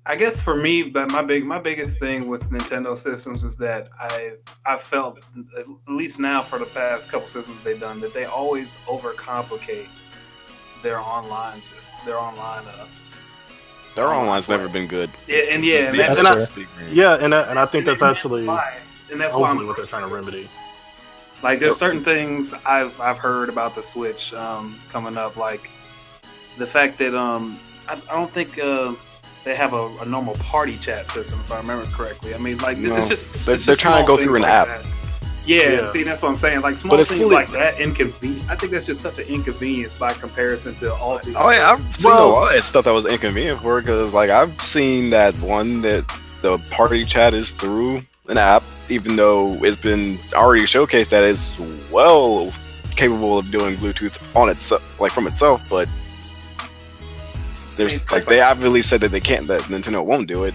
I guess for me, but my biggest thing with Nintendo systems is that I felt at least now for the past couple systems they've done that they always overcomplicate their online Their online online's play. never been good. Yeah, and It's yeah, just and being that, And I, just big brain. yeah, and I think that's actually and that's why hopefully I'm what they're trying to frustrated. remedy. Like Yep. there's certain things I've heard about the Switch coming up, like the fact that I don't think they have a normal party chat system if I remember correctly. I mean, like No. it's just They're it's just trying to small go through things an like app. that. Yeah, Yeah. see that's what I'm saying. Like small But it's things fully- like that inconvenient. I think that's just such an inconvenience by comparison to all the. Oh yeah, I've seen Well- a lot of stuff that was inconvenient for it because like I've seen that one that the party chat is through an app, even though it's been already showcased that it's well capable of doing Bluetooth on itself, like from itself, but there's It's like they obviously said that they can't, that Nintendo won't do it.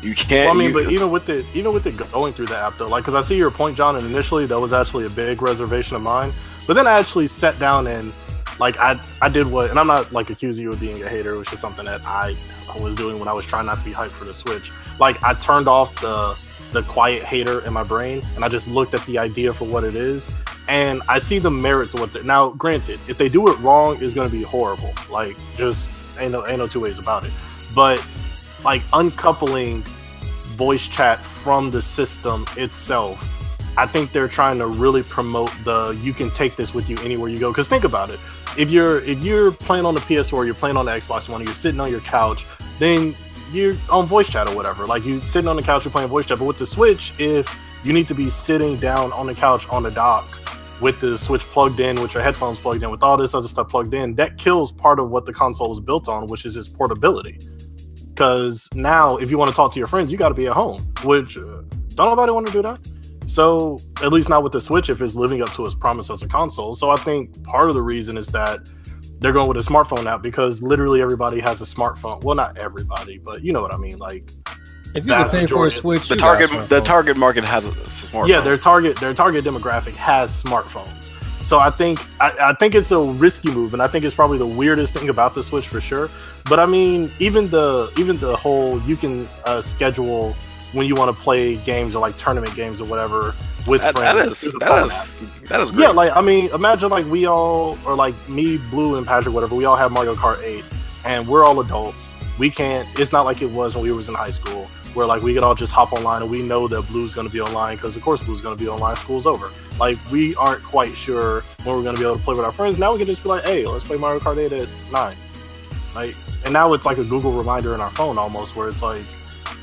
You can't. Well, I mean, you- but even with it going through the app though, like, because I see your point, John, and initially that was actually a big reservation of mine. But then I actually sat down and, like, I did what, and I'm not like accusing you of being a hater, which is something that I was doing when I was trying not to be hyped for the Switch. Like, I turned off the quiet hater in my brain, and I just looked at the idea for what it is, and I see the merits of what. Now, granted, if they do it wrong, it's going to be horrible. Like, just ain't no two ways about it. But like uncoupling voice chat from the system itself, I think they're trying to really promote the you can take this with you anywhere you go. Because think about it, if you're playing on the PS4, you're playing on the Xbox One, you're sitting on your couch, then you're on voice chat or whatever. Like you sitting on the couch, you're playing voice chat. But with the Switch, if you need to be sitting down on the couch on the dock with the Switch plugged in, with your headphones plugged in, with all this other stuff plugged in, that kills part of what the console is built on, which is its portability. Because now, if you want to talk to your friends, you got to be at home, which don't nobody want to do that. So, at least not with the Switch, if it's living up to its promise as a console. So, I think part of the reason is that they're going with a smartphone app because literally everybody has a smartphone. Well, not everybody, but you know what I mean. Like, If you can vast pay for a majority- Switch, the you got a smartphone. target market has a smartphone. yeah, their target demographic has smartphones. So I think it's a risky move, and I think it's probably the weirdest thing about the Switch for sure. But I mean, even the whole you can schedule when you want to play games or like tournament games or whatever with friends. through the phone app. that is great. Yeah, like I mean, imagine like we all, or like me, Blue, and Patrick, whatever. We all have Mario Kart 8, and we're all adults. We can't. It's not like it was when we was in high school, where like we could all just hop online and we know that Blue's going to be online because of course Blue's going to be online. School's over. Like we aren't quite sure when we're going to be able to play with our friends. Now we can just be like, hey, let's play Mario Kart 8 at 9. Like, and now it's like a Google reminder in our phone almost, where it's like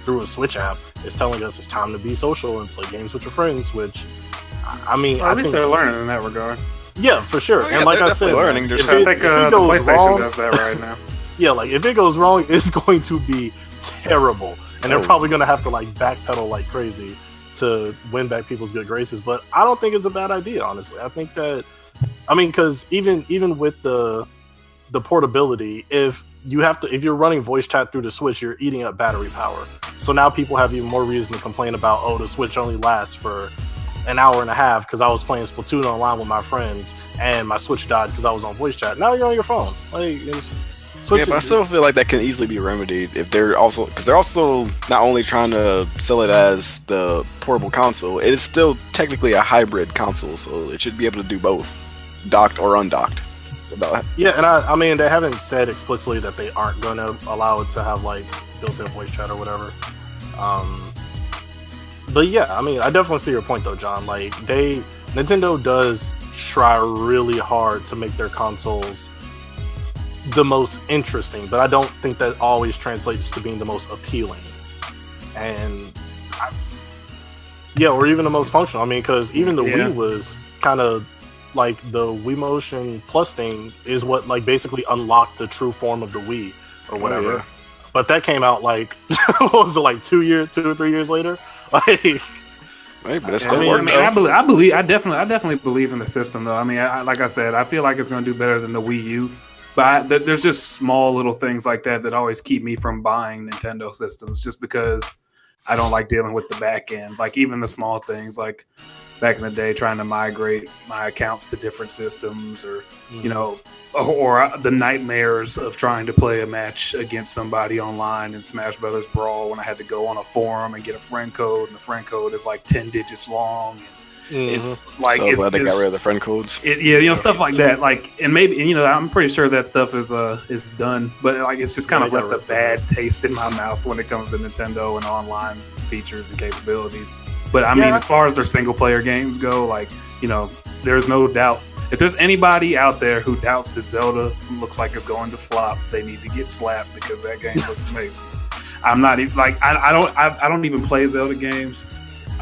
through a Switch app, it's telling us it's time to be social and play games with your friends. Which, I mean, Well, at I least think, they're learning in that regard. yeah, for sure. Oh, yeah, and like they're I said, definitely learning. They're if trying it, I think if it the goes PlayStation wrong, does that right now. yeah, like if it goes wrong, it's going to be terrible, and they're Oh. probably going to have to like backpedal like crazy to win back people's good graces. But I don't think it's a bad idea, honestly. I think that, I mean, because even with the portability, if you're running voice chat through the Switch, you're eating up battery power. So now people have even more reason to complain about, oh, the Switch only lasts for an hour and a half because I was playing Splatoon online with my friends and my Switch died because I was on voice chat. Now you're on your phone. Like, Switch Yeah, but I still feel like that can easily be remedied if they're also, because they're also not only trying to sell it as the portable console, it is still technically a hybrid console, so it should be able to do both, docked or undocked. Yeah, and I mean, they haven't said explicitly that they aren't going to allow it to have like built-in voice chat or whatever. But yeah, I mean, I definitely see your point though, John. Like, Nintendo does try really hard to make their consoles the most interesting, but I don't think that always translates to being the most appealing. And or even the most functional. I mean, because even the Yeah. Wii was kind of like the Wii Motion Plus thing is what like basically unlocked the true form of the Wii or whatever. yeah. But that came out like what was it, like 2 or 3 years later? Like, Right, but it's I still mean, working. I definitely believe in the system though. I mean, like I said, I feel like it's going to do better than the Wii U. But there's just small little things like that always keep me from buying Nintendo systems, just because I don't like dealing with the back end. Like even the small things, like back in the day, trying to migrate my accounts to different systems, or or the nightmares of trying to play a match against somebody online in Smash Brothers Brawl when I had to go on a forum and get a friend code, and the friend code is like 10 digits long. It's like so glad they got rid of the friend codes. Stuff like that. Like, and maybe, and, I'm pretty sure that stuff is done, but like it's just kind of left a bad taste in my mouth when it comes to Nintendo and online features and capabilities. But I mean, as far as their single player games go, like, there's no doubt. If there's anybody out there who doubts that Zelda looks like it's going to flop, they need to get slapped because that game looks amazing. I'm not even like I don't even play Zelda games.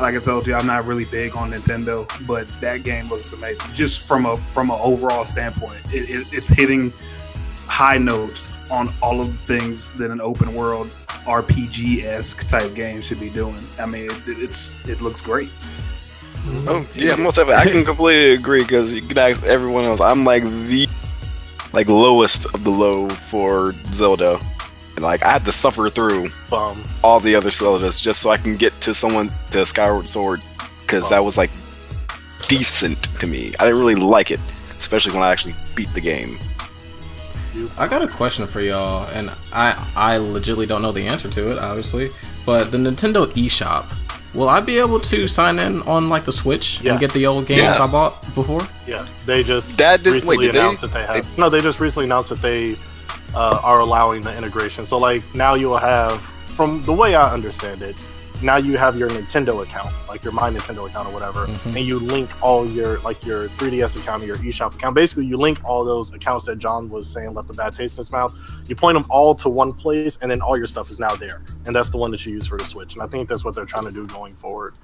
Like I told you, I'm not really big on Nintendo, but that game looks amazing. Just from an overall standpoint, it's hitting high notes on all of the things that an open world RPG-esque type game should be doing. I mean, it looks great. Oh yeah, most of it. I can completely agree because you can ask everyone else. I'm like the lowest of the low for Zelda. And like I had to suffer through all the other Zeldas just so I can get to Skyward Sword because that was like decent to me. I didn't really like it, especially when I actually beat the game. I got a question for y'all, and I legitimately don't know the answer to it, obviously. But the Nintendo eShop, will I be able to sign in on like the Switch and get the old games I bought before? Yeah, they just recently announced that they have. No, they just recently announced that they are allowing the integration. So like now you will have, from the way I understand it, now you have your Nintendo account, like your My Nintendo account or whatever, and you link all your like your 3DS account and your eShop account. Basically, you link all those accounts that John was saying left a bad taste in his mouth. You point them all to one place, and then all your stuff is now there, and that's the one that you use for the Switch. And I think that's what they're trying to do going forward.